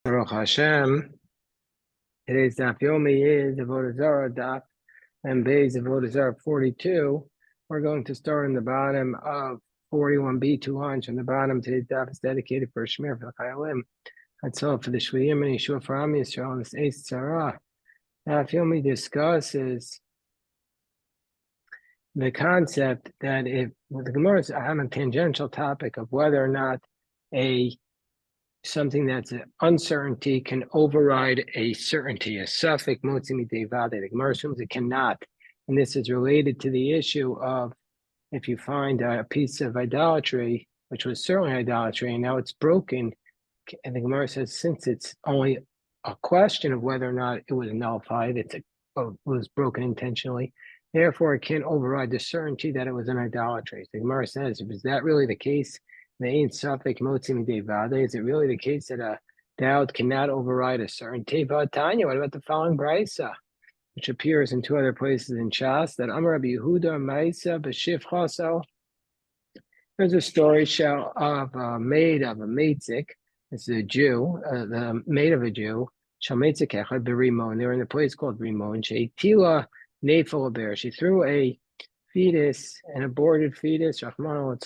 Baruch Hashem. Today's daf yomi is Avodah Zarah daf and Beis Avodah Zarah 42. We're going to start in the bottom of 41b, 2 lines from the bottom. Today's daf is dedicated for Shmir for the Chayalim. That's all for the Shviyim and Yeshua for Am Yisrael and this Eis Tzara. Daf yomi discusses the concept that if the Gemara is on a tangential topic of whether or not something that's an uncertainty can override a certainty, a suffix motzi midei vade. The Gemara assumes it cannot, and this is related to the issue of if you find a piece of idolatry, which was certainly idolatry, and now it's broken, and the Gemara says since it's only a question of whether or not it was nullified, it was broken intentionally, therefore it can't override the certainty that it was an idolatry. So the Gemara says, is that really the case? Is it really the case that a doubt cannot override a certainty? But Tanya, what about the following brisa, which appears in two other places in Shas, that Amar Rabbi Yehuda Maisa b'Shif Chaso? There's a story of a maid of a maitzik. This is a Jew, the maid of a Jew. Shalmeitzik echad b'Rimon. They were in a place called Rimon. Sheitila nefel bear. She threw a fetus, an aborted fetus, Rahman al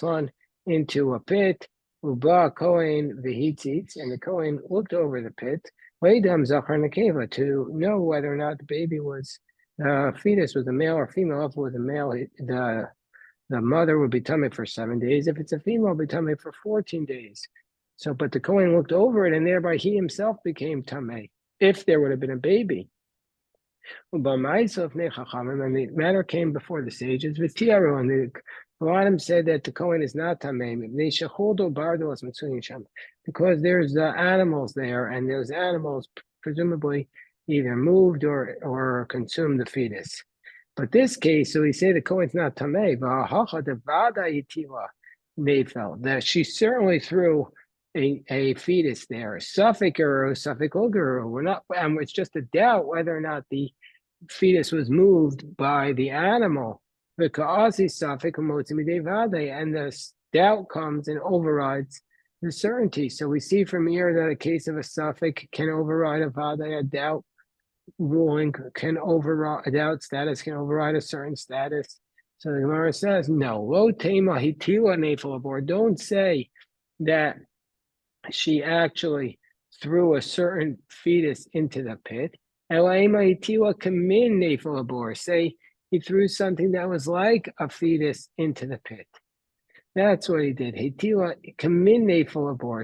into a pit. Uba Kohen v'hitzitz, and the Kohen looked over the pit. Leidam zachar nekeva, to know whether or not the baby was fetus was a male or female. If it was a male, the mother would be tummy for 7 days. If it's a female, it would be tummy for 14 days. So, but the Kohen looked over it, and thereby he himself became tummy if there would have been a baby. And the matter came before the sages with Tiaru, and the Adam said that the Kohen is not tamei because there's animals there, and those animals presumably either moved or consumed the fetus. But this case, so we say the Kohen's not tamei. That she certainly threw a fetus there, suffix or suffix oguru. We're not, and it's just a doubt whether or not the fetus was moved by the animal. And the doubt comes and overrides the certainty. So we see from here that a case of a suffix can override a vade, a doubt ruling can override, a doubt status can override a certain status. So the Gemara says, no, lo tema hitila nefel abor. Don't say that she actually threw a certain fetus into the pit. Say he threw something that was like a fetus into the pit. That's what he did.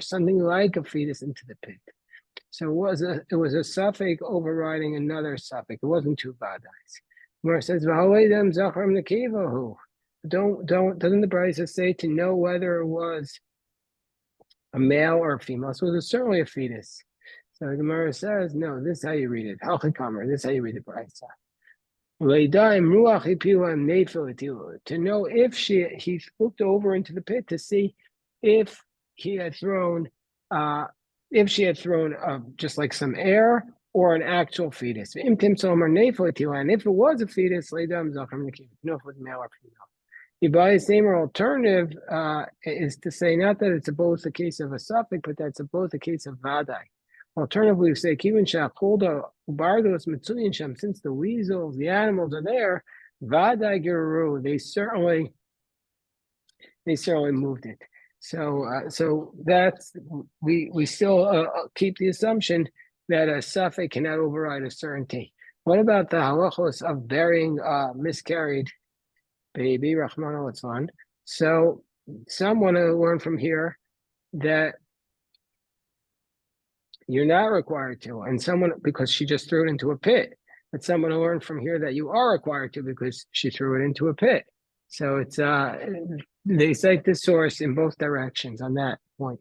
Something like a fetus into the pit. So it was a suffix overriding another suffix. It wasn't two vadais. Where it says, doesn't the Brisa say to know whether it was a male or a female? So it was certainly a fetus. So the Gemara says, no, this is how you read it. This is how you read the Brisa. To know if he looked over into the pit to see if he had thrown, if she had thrown just like some air or an actual fetus. And if it was a fetus, know if it was male or female. The same alternative is to say not that it's both a case of a suffix, but that's both a case of vadai. Alternatively, we say since the weasels, the animals are there, vadai geru, they certainly moved it. So that's we still keep the assumption that a suffix cannot override a certainty. What about the halachos of burying miscarried baby, Rahman al-Islan? So some want to learn from here that you're not required to, and someone, because she just threw it into a pit, but someone will learn from here that you are required to because she threw it into a pit. So it's they cite this source in both directions on that point.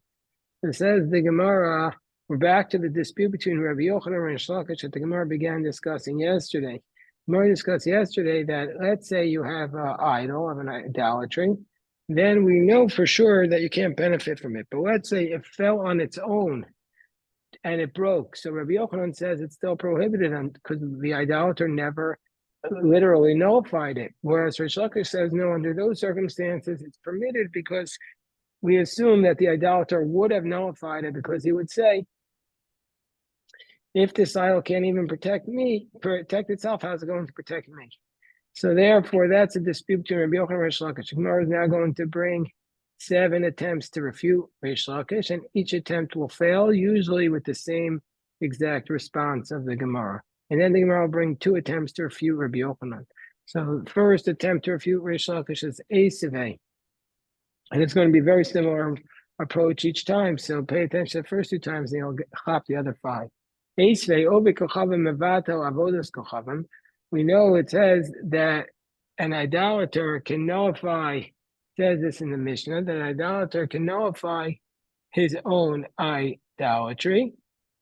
It says the Gemara, we're back to the dispute between Rabbi Yochanan and Shlakish that the Gemara began discussing yesterday. Gemara discussed yesterday that let's say you have an idol of an idolatry, then we know for sure that you can't benefit from it. But let's say it fell on its own and it broke. So Rabbi Yochanan says it's still prohibited because the idolater never literally nullified it. Whereas Rish Lakish says, no, under those circumstances, it's permitted because we assume that the idolater would have nullified it because he would say, If this idol can't even protect itself, how's it going to protect me? So therefore, that's a dispute between Rabbi Yochanan and Reish Lakish. Gemara is now going to bring 7 attempts to refute Reish Lakish, and each attempt will fail, usually with the same exact response of the Gemara. And then the Gemara will bring 2 attempts to refute Rabbi Yochanan. So the first attempt to refute Reish Lakish is Eisaveh, and it's going to be very similar approach each time. So pay attention to the first 2 times, and you'll chop the other 5. Eisaveh, Ovi Kochavim Mevatel Avodas Kochavim. We know it says that an idolater can nullify, says this in the Mishnah, that an idolater can nullify his own idolatry,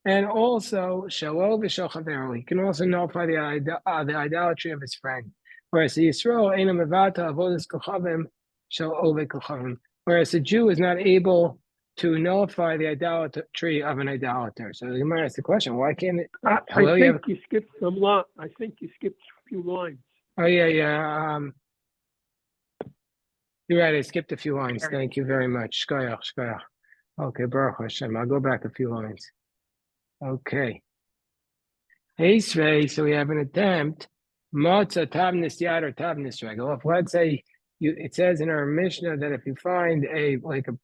and also shalo v'shel chaveru. He can also nullify the idolatry of his friend. Whereas the Yisrael eino mevata avodas kochavim shel ove kochavim. Whereas a Jew is not able to nullify the idolatry of an idolater. So the Gemara asks the question: why can't it? I think you skipped some lot. I think you skipped a few lines. Oh yeah. You're right. I skipped a few lines. Thank you very much. Shkoyach. Okay, Baruch Hashem. I'll go back a few lines. Okay. Eisvei. So we have an attempt. Matzah tavnis yad or tavnis regel. If let's say it says in our Mishnah that if you find a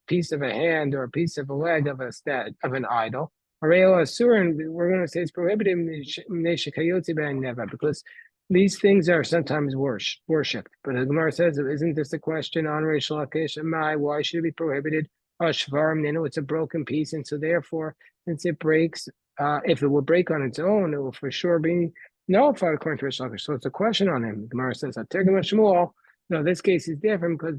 piece of a hand or a piece of a leg of an idol, we're going to say it's prohibited because these things are sometimes worshipped. But the Gemara says, isn't this a question on Reish Lakish? Why should it be prohibited? It's a broken piece, and so therefore, since it breaks, if it will break on its own, it will for sure be nullified according to Reish Lakish. So it's a question on him. The Gemara says, no, this case is different because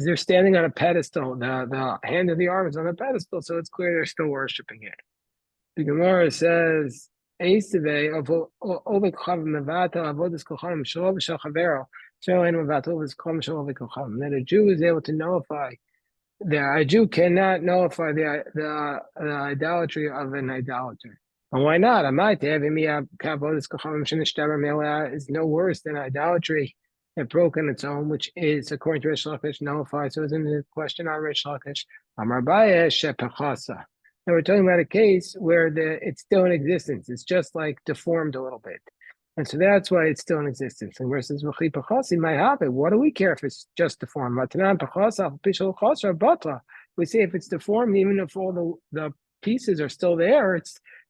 they're standing on a pedestal. The hand of the arm is on a pedestal, so it's clear they're still worshiping it. The Gemara says, that a Jew is able to nullify. A Jew cannot nullify the idolatry of an idolater. And why not? Is no worse than idolatry that broke on its own, which is, according to Reish Lakish, nullified. So isn't the question on Reish Lakish? Amar Abaye shepechasa. Now we're talking about a case where it's still in existence. It's just like deformed a little bit. And so that's why it's still in existence. And versus might have it. What do we care if it's just deformed? We say if it's deformed, even if all the pieces are still there,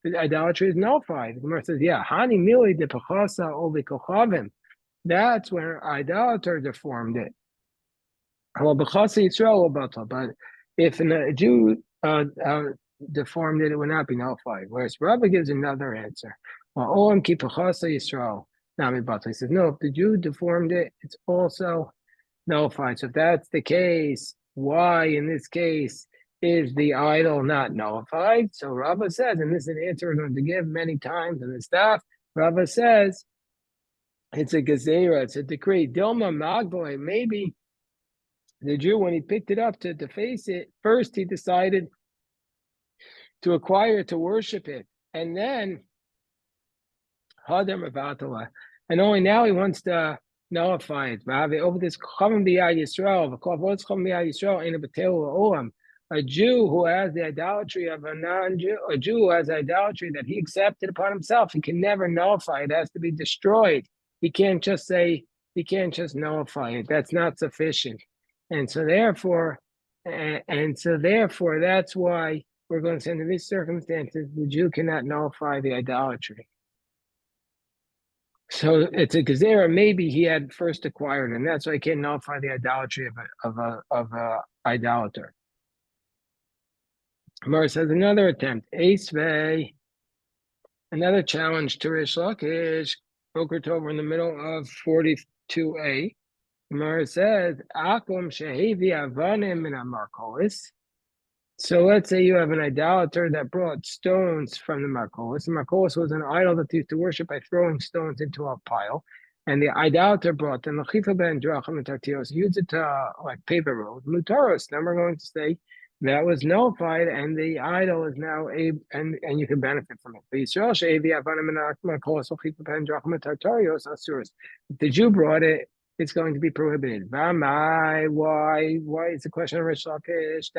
the idolatry is nullified. The Gemara says, yeah, Hani Mili de Pachasa Ovi Kochavim. That's where idolater deformed it. But if a Jew deformed it, it would not be nullified. Whereas Rabbi gives another answer. He says, no, if the Jew deformed it, it's also nullified. So if that's the case, why in this case is the idol not nullified? So Rava says, and this is an answer we're going to give many times in the staff, Rava says, it's a gezerah, it's a decree. Dilma Magboy, maybe the Jew, when he picked it up to deface it, first he decided to acquire it, to worship it, and then and only now he wants to nullify it. Over this a Jew who has the idolatry of a non-Jew, a Jew who has idolatry that he accepted upon himself, he can never nullify it. It has to be destroyed. He can't just nullify it. That's not sufficient. And so therefore, that's why we're going to say in these circumstances, the Jew cannot nullify the idolatry. So it's a gezerah. Maybe he had first acquired, and that's why he can't nullify the idolatry of a idolater. Gemara says another attempt. Eisvei, another challenge to Reish Lakish. Boker Tov in the middle of 42a. Gemara says, Akum shehevi avanim min hamarkolis. So let's say you have an idolater that brought stones from the markolis. The markolis was an idol that they used to worship by throwing stones into a pile. And the idolater brought them, used it to like paper road, mutaros. Then we're going to say that was nullified, and the idol is now and you can benefit from it. If the Jew brought it, it's going to be prohibited. Why? Why is the question of Rish Lakish?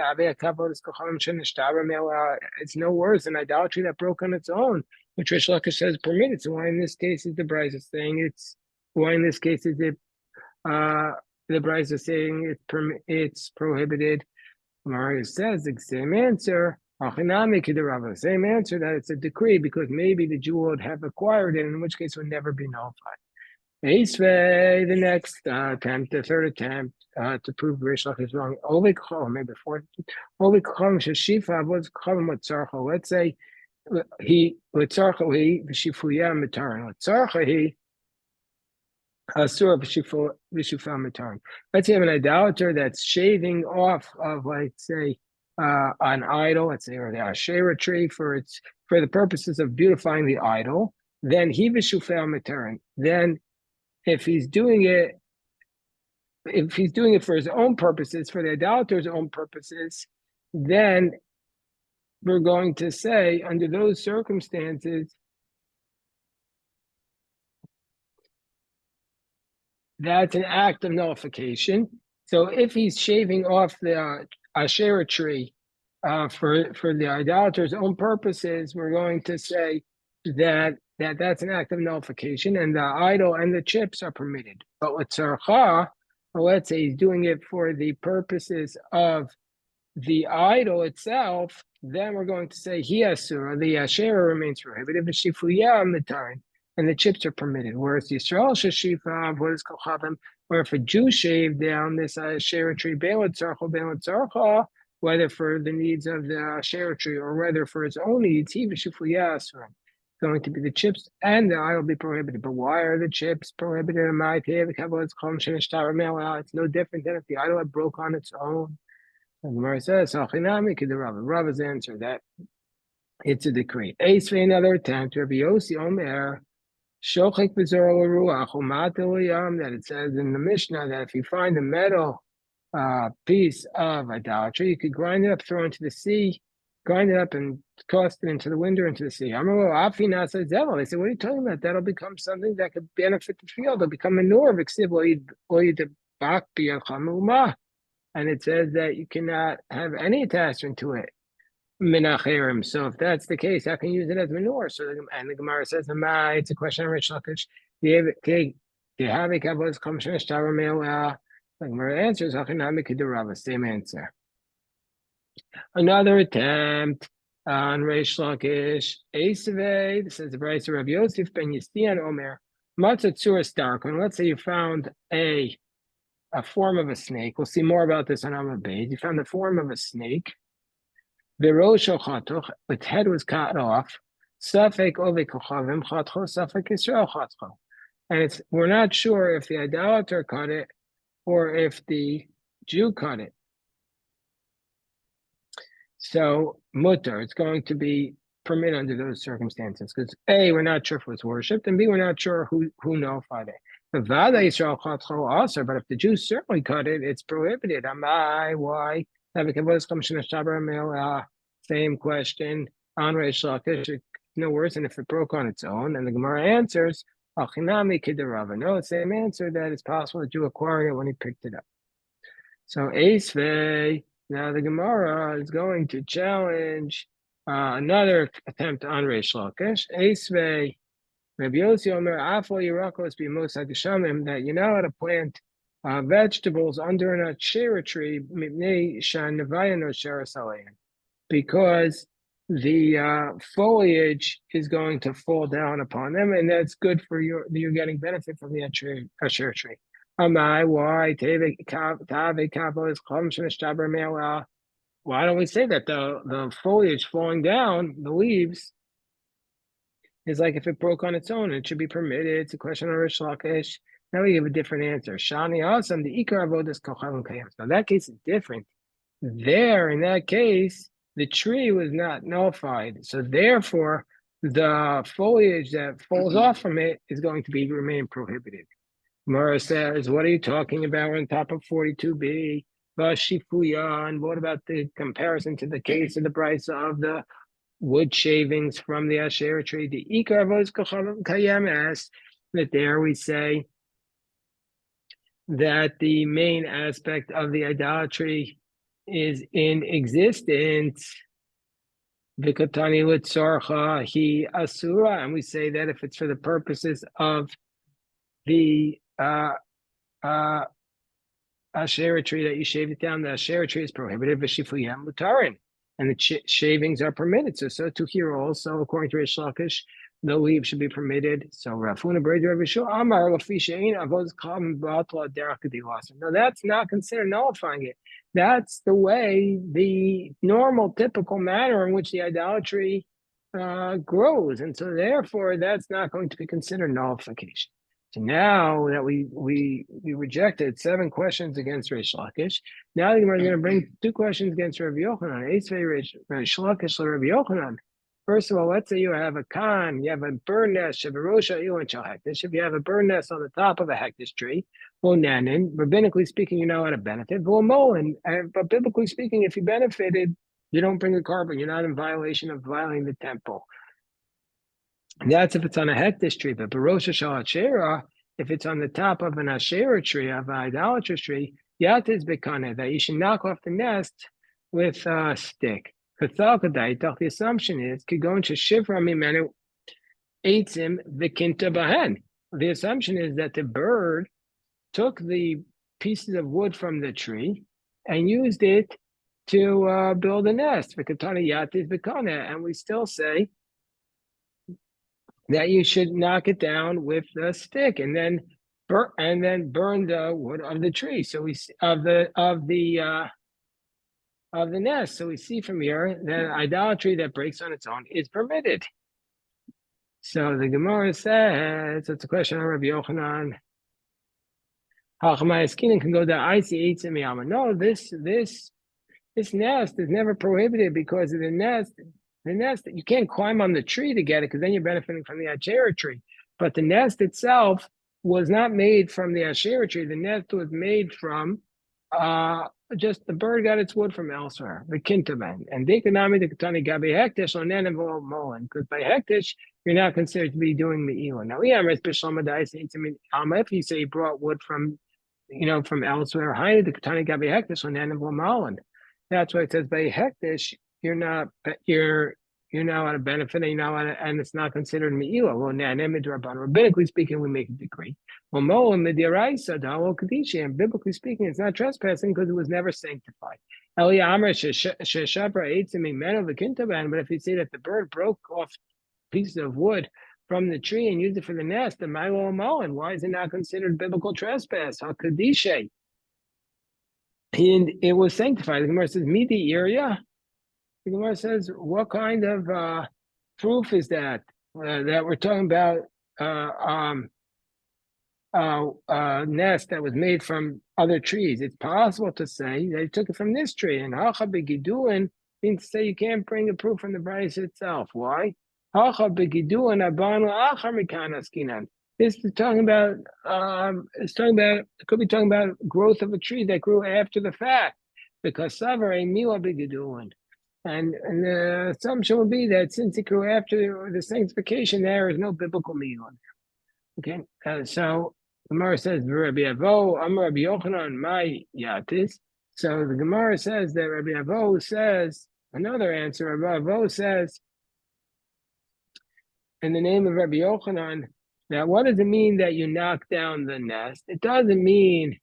It's no worse than idolatry that broke on its own, which Rish Lakish says permitted. So why in this case is the Bryce saying it's why in this case is it the Bryce is saying it's prohibited? Mario says the same answer. Same answer that it's a decree because maybe the Jew would have acquired it, in which case it would never be nullified. The next attempt, the third attempt to prove Rish Lakish is wrong. Maybe fourth. Let's say he v'shifuya mitarin. He asur v'shifuya mitarin. Let's say you have an idolater that's shaving off of, let's say, an idol, let's say, or the Asherah tree for the purposes of beautifying the idol. Then he v'shifuya mitarin. Then if he's doing it for his own purposes, for the idolater's own purposes, then we're going to say under those circumstances, that's an act of nullification. So if he's shaving off the Asherah tree for the idolater's own purposes, we're going to say that's an act of nullification, and the idol and the chips are permitted. But with tzarcha, or let's say he's doing it for the purposes of the idol itself, then we're going to say he asur, the Asherah remains prohibited, but shifuya mitarin, and the chips are permitted. Whereas the Yisrael sheshifa, what is kochavim, or if a Jew shaved down this Asherah tree, be'elad tzarcha, whether for the needs of the Asherah tree or whether for his own needs, he v'shifuya asur. Going to be the chips and the idol be prohibited. But why are the chips prohibited? It's no different than if the idol had broke on its own. And the Gemara says, Rava's answer that it's a decree. Ace for another attempt, Rabbi Yossi Omer, Shochek B'Zor Ruach, that it says in the Mishnah that if you find a metal piece of idolatry, you could grind it up, throw it into the sea, grind it up and toss it into the wind or into the sea. They say, what are you talking about? That'll become something that could benefit the field. It'll become manure. And it says that you cannot have any attachment to it. Minacherim. So if that's the case, how can you use it as manure? So and the Gemara says, it's a question of Rish Lakish. The Gemara answers, same answer. Another attempt on Rish Lakish. Esaveh, this is the Bryce of Rabbi Yosef ben Yistian Omer. Matzatzura Starkon. Let's say you found a form of a snake. We'll see more about this on Amud Beis. You found the form of a snake. Its head was cut off. Safek ove kochavim chatcho, safek Yisrael chatcho. And we're not sure if the idolater cut it or if the Jew cut it. So mutter, it's going to be permitted under those circumstances because A, we're not sure if it was worshipped, and B, we're not sure who nullified it. The Vada Yisrael chatcho also, but if the Jews certainly cut it, it's prohibited. Amai, why? Same question on Rish Lakish. No worse than if it broke on its own. And the Gemara answers, no, same answer that it's possible that you acquired it when he picked it up. So Esvei, now the Gemara is going to challenge another attempt on Rish Lakish. Esvei, Rabbi Yossi Omer, Afo Yirakos B'Mosad Geshamim, that you know how to plant vegetables under an Asherah tree, because the foliage is going to fall down upon them, and that's good for you're getting benefit from the Asherah tree. Why? Why don't we say that the foliage falling down, the leaves, is like if it broke on its own, it should be permitted? It's a question of Rish Lakish. Now we give a different answer. Shani Asam, the Ikar Avodas Kochavim Kayam. Now that case is different. There, in that case, the tree was not nullified. So therefore, the foliage that falls off from it is going to remain prohibited. Mara says, what are you talking about? We're on top of 42b. And what about the comparison to the case of the price of the wood shavings from the Asherah tree? The Ikar Avodas Kochavim Kayam asked that there we say that the main aspect of the idolatry is in existence, Vikatani Litzorcha he asura, and we say that if it's for the purposes of the Asherah tree that you shave it down, the Asherah tree is prohibited, V'shifuyam mutarin, and the shavings are permitted. So too here also, according to Rish Lakish, the leaves should be permitted. So Rafuna Breder Ravishu Amar Lafishain Avoz Kam Batla Derakadilas. No, that's not considered nullifying it. That's the way, the normal, typical manner in which the idolatry grows, and so therefore that's not going to be considered nullification. So now that we rejected 7 questions against Rish Lakish, now we're going to bring 2 questions against Rabbi Yochanan. Rish Lakish, Rabbi Yochanan. First of all, let's say you have a khan, you have a bird nest, if you have a bird nest on the top of a hektish tree, well, nanin, rabbinically speaking, you know how to benefit. Well, molin, but biblically speaking, if you benefited, you don't bring a carbon. You're not in violation of violating the temple. And that's if it's on a hektish tree. But Barosha Shalachera, if it's on the top of an Asherah tree, of an idolatrous tree, Yatiz Bekane, that you should knock off the nest with a stick. The assumption is Kigon Shivra Mimenu Eitzim Vikinta Bahen. The assumption is that the bird took the pieces of wood from the tree and used it to build a nest. And we still say that you should knock it down with a stick and then burn the wood of the tree. So we of the nest. So we see from here that idolatry that breaks on its own is permitted. So the Gemara says, it's a question on Rabbi Yochanan. Can go down. No, this nest is never prohibited because of the nest. The nest, you can't climb on the tree to get it because then you're benefiting from the Asherah tree. But the nest itself was not made from the Asherah tree. The nest was made from just the bird got its wood from elsewhere, the kintaman. And the katani gabi hektish on molen, because by hektish you're not considered to be doing the elon. Now, if you say you brought wood from elsewhere, the katani gabi hektish on molen. That's why it says by hektish you're not out of benefit, and it's not considered me'ila. Well, rabbinically speaking, we make a decree. Well, and biblically speaking, it's not trespassing because it was never sanctified. But if you say that the bird broke off pieces of wood from the tree and used it for the nest, then why is it not considered biblical trespass? And it was sanctified. The Gemara says, Midi area. The Gemara says, what kind of proof is that that we're talking about a nest that was made from other trees? It's possible to say they took it from this tree, and hacha begidulin means to say you can't bring a proof from the Bryce itself. Why? Hacha begidulin abanu achar mikan askinan. This is talking about. It could be talking about growth of a tree that grew after the fact, because savar a mila begidulin. And the assumption would be that since it grew after the sanctification, there is no biblical meal on there. Okay, so the Gemara says, Rabbi Avo, Amar Rabbi Yochanan, my yatis. So the Gemara says that Rabbi Avo says, another answer, Rabbi Avo says, in the name of Rabbi Yochanan, that what does it mean that you knock down the nest? It doesn't mean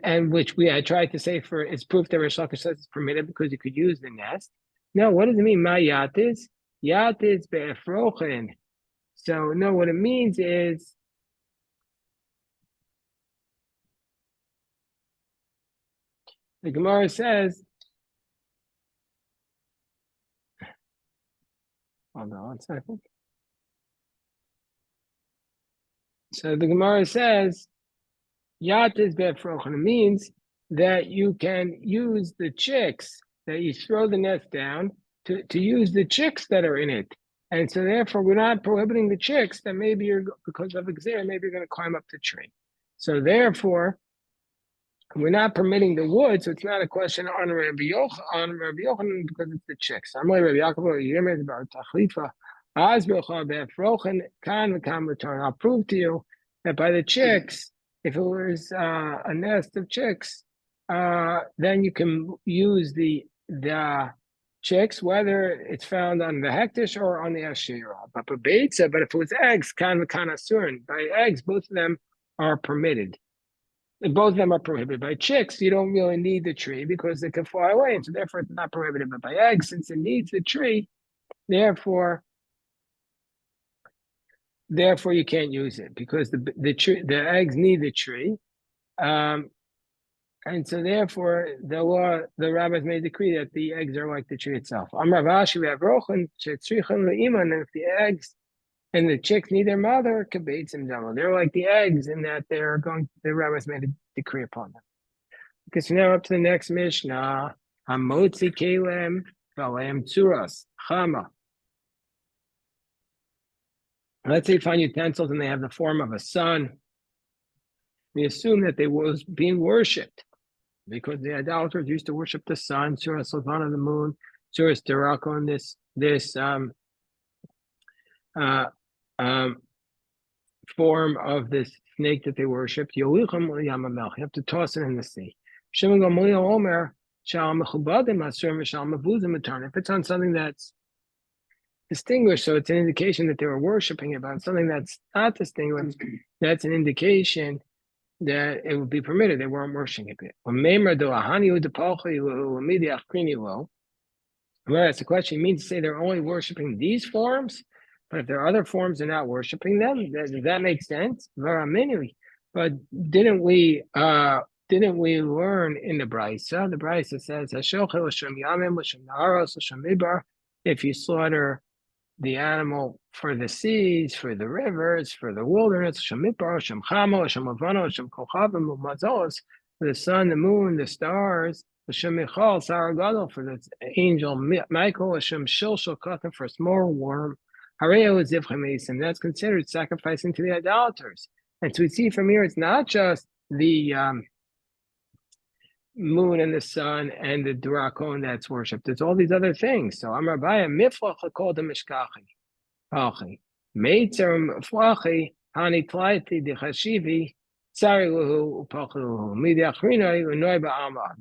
and which I tried to say for it's proof that Rish Lakish says it's permitted because you could use the nest. No, what does it mean? My yatis? Yatis be'efrochen. So no, what it means is the Gemara says, hold on 1 second. So the Gemara says, Yatis be'efrochen means that you can use the chicks, that you throw the nest down to use the chicks that are in it. And so therefore we're not prohibiting the chicks that maybe because of Xer, maybe you're going to climb up the tree. So therefore, we're not permitting the wood, so it's not a question on Rabbi Yochanan because it's the chicks. I'm like Rabbi Yaakov, about Tachlifa. I'll prove to you that by the chicks, if it was a nest of chicks, then you can use the chicks, whether it's found on the hektish or on the ashira. But if it was eggs, kind of asurin. By eggs, both of them are permitted. Both of them are prohibited. By chicks, you don't really need the tree because they can fly away, and so therefore it's not prohibited. But by eggs, since it needs the tree, therefore you can't use it because the eggs need the tree. And so therefore the rabbis made a decree that the eggs are like the tree itself. Amar Vashi, we have rochen, and if the eggs and the chicks need their mother, they're like the eggs in that the rabbis made a decree upon them. Okay, so now up to the next Mishnah. Hamotzi kelem v'aleim tzuras chama. Let's say you find utensils and they have the form of a sun. We assume that they was being worshipped because the idolaters used to worship the sun, Tzuras Lavana, the moon, Tzuras Darakon, this form of this snake that they worshipped. You have to toss it in the sea. If it's on something that's distinguished, so it's an indication that they were worshiping it, but on something that's not distinguished, that's an indication that it would be permitted. They weren't worshiping it. Well, that's the question. You mean to say they're only worshiping these forms? But if there are other forms, they're not worshiping them. Does that make sense? But didn't we learn in the Brisa? The Brisa says, if you slaughter the animal for the seas, for the rivers, for the wilderness, for the sun, the moon, the stars, for the angel Michael, for a small worm, that's considered sacrificing to the idolaters. And so we see from here, it's not just the moon and the sun and the Durakon that's worshipped. There's all these other things. So Amar Baya Miflach called the Mishkachi. Meitzer Mflachi Hani Tlaiti de Chashivi Tsariluhu Upachiluhu Midiachrina Unoi Ba'ama.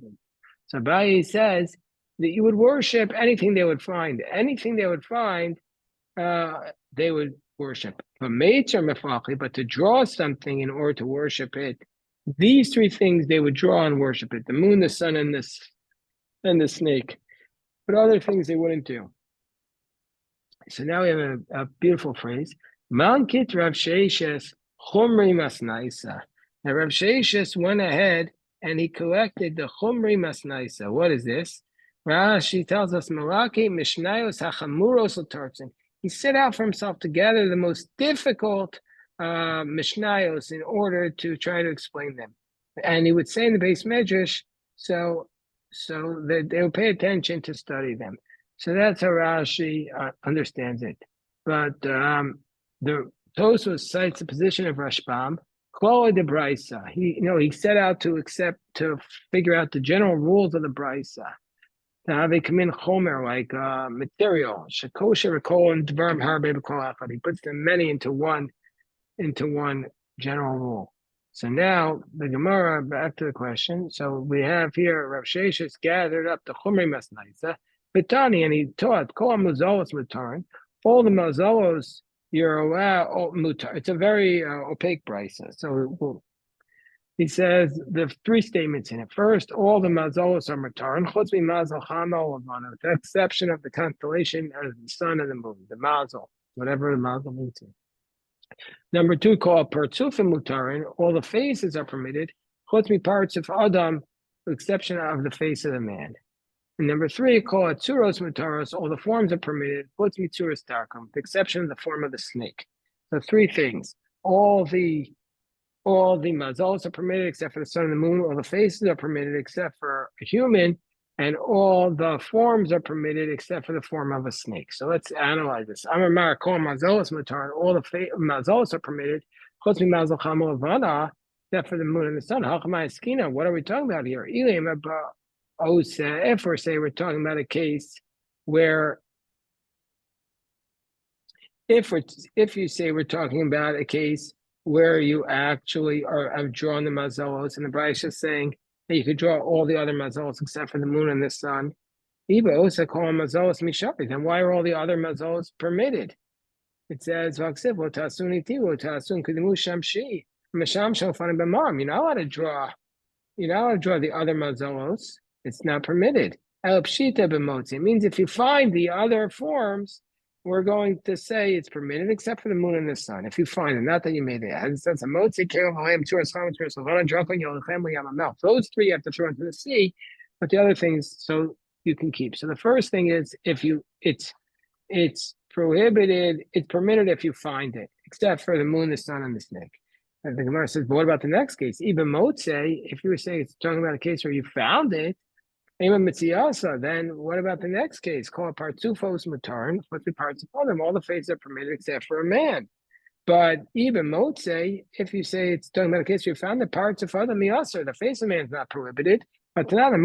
So Baya says that you would worship anything they would find. Anything they would find, they would worship. But Meitzer Mflachi, but to draw something in order to worship it, these three things they would draw and worship it: the moon, the sun, and the snake. But other things they wouldn't do. So now we have a beautiful phrase. Mankit Rav Sheishes Chumri Masnaisa. Now Rav Sheishes went ahead and he collected the Chumri Masnaisa. What is this? Rashi tells us Malaki Mishnayos Hachamuros L'Tartzin. He set out for himself to gather the most difficult Mishnayos in order to try to explain them. And he would say in the base medrash, so that they would pay attention to study them. So that's how Rashi understands it. But the Tosfos cites the position of Rashbam, Kloa de Brisa. He set out to figure out the general rules of the Brisa. To have a kamin chomer, like material, shekosher rekol and dvarim harbe b'kol echad. He puts them many into one general rule. So now the Gemara, back to the question. So we have here Rav Sheshes gathered up the Chumrei Masnaisa, Betani, and he taught Kol Mazalos Mutarin. All the Mazalos you're allowed mutar. It's a very opaque brisa. So he says the three statements in it. First, all the Mazalos are Mutarin, Chutz mi Mazal Chama Lavana, with the exception of the constellation of the sun and the moon, the Mazal, whatever the Mazal means. Number two, called Partsufim Mutarin, all the faces are permitted, Chutz mi parts of Adam, with the exception of the face of the man. And number three, called Tzuros Mutaros, all the forms are permitted, Chutz mi Tzuros Darkum, with the exception of the form of the snake. So three things. All the mazalos are permitted except for the sun and the moon, all the faces are permitted except for a human, and all the forms are permitted except for the form of a snake. So let's analyze this. Amar kol mazalos mutar, all the mazalos are permitted, chutz mi mazal chama levana, except for the moon and the sun. Hachamai eskina, what are we talking about here? If we're talking about a case where, if you say we're talking about a case where you actually have drawn the mazalos, and the Braysh is saying that you could draw all the other mazalos except for the moon and the sun. Iba also call mazalos mishari. Then why are all the other mazalos permitted? It says, You're not allowed to draw the other mazalos. It's not permitted. It means if you find the other forms, we're going to say it's permitted, except for the moon and the sun. If you find it, not that you made it. It says, those three you have to throw into the sea, but the other things, so you can keep. So the first thing is, it's prohibited, it's permitted if you find it, except for the moon, the sun, and the snake. And the Gemara says, but what about the next case? Even Motse, if you were saying it's talking about a case where you found it, then what about the next case? Call it Partsufos Matern. What's the parts of them? All the faces are permitted except for a man. But even Motse, if you say it's talking about a case where you found the parts of other miyasar, the face of man is not prohibited. But our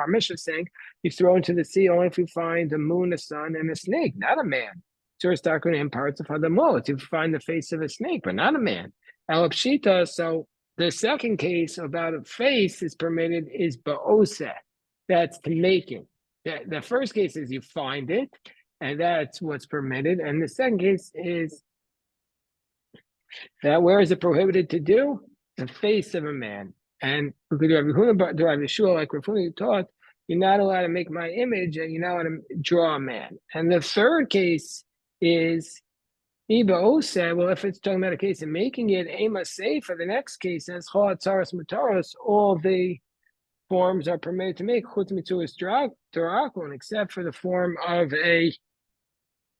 Mishnah is saying you throw into the sea only if you find the moon, the sun, and a snake, not a man. And parts of other modes. You find the face of a snake, but not a man. Alapshita, so the second case about a face is permitted is ba'ose. That's to making. The first case is you find it, and that's what's permitted. And the second case is that where is it prohibited to do? The face of a man. And like Rafuni taught, you're not allowed to make my image, and you're not allowed to draw a man. And the third case is Iba Ose. Well, if it's talking about a case of making it, Ema Sefer, the next case says Chalatzaras Mutaros, all the forms are permitted to make Chutz Mitzuas Durakon, except for the form of a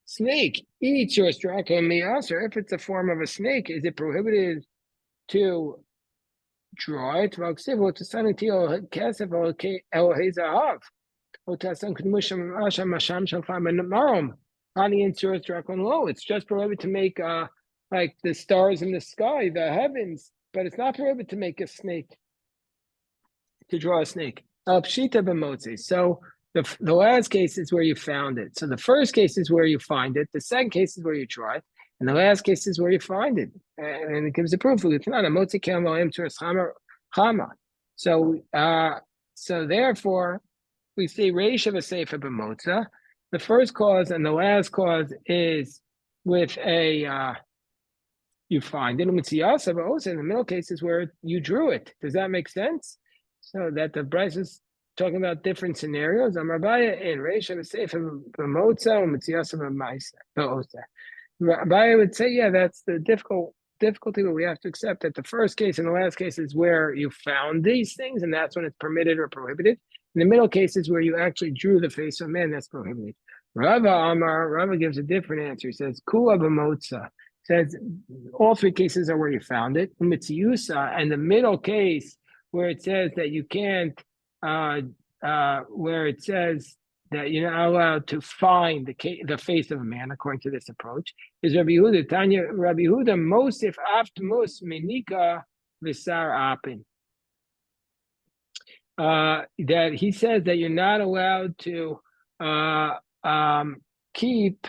snake. Each or Durakon Miyaser, if it's the form of a snake, is it prohibited to draw it? It's just prohibited to make like the stars in the sky, the heavens, but it's not prohibited to make a snake, to draw a snake. So the last case is where you found it. So the first case is where you find it. The second case is where you draw it. And the last case is where you find it. And it gives a proof. So therefore, we see Reish of a Sefer b'motza. The first cause and the last cause is with a you find it. In the middle case is where you drew it. Does that make sense? So that the Bryce is talking about different scenarios. Amarbaya in Reish of a Sefer b'motza and Mitziyasa b'ma'isa. Abaye would say, yeah, that's the difficulty that we have to accept, that the first case and the last case is where you found these things, and that's when it's permitted or prohibited. In the middle case is where you actually drew the face of man, that's prohibited. Rava gives a different answer. He says, Kula b'motza, says all three cases are where you found it. Umitziyusa, and the middle case where it says that you can't, where it says that you're not allowed to find the face of a man, according to this approach, is Rabbi Yehuda. Tanya, Rabbi Yehuda, Mosif Aftmus Menika Visar Apin. That he says that you're not allowed to keep,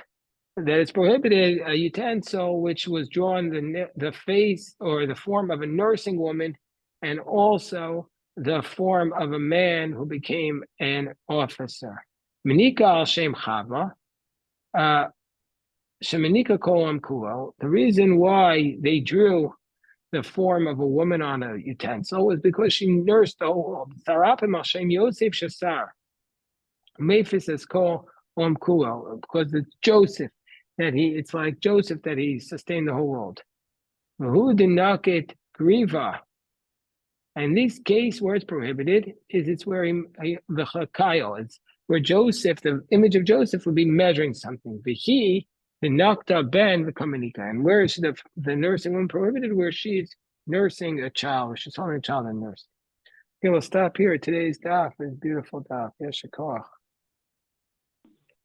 that it's prohibited a utensil which was drawn the face or the form of a nursing woman, and also the form of a man who became an officer. Menika al Shem Chava, Shemenika Kolam Kulo. The reason why they drew the form of a woman on a utensil was because she nursed the whole world. Sarapim al Shem Yosef Shasar. Mephis is called Om Kulo because it's Joseph it's like Joseph that he sustained the whole world. Who did not get Griva? And this case where it's prohibited is it's where the Chakayel, it's where Joseph, the image of Joseph, would be measuring something. The Nakta Ben the Kamanika. And where is the nursing woman prohibited? Where she's nursing a child, where she's holding a child and nursing. Okay, we'll stop here. Today's daf is beautiful daf. Yes, Shakar.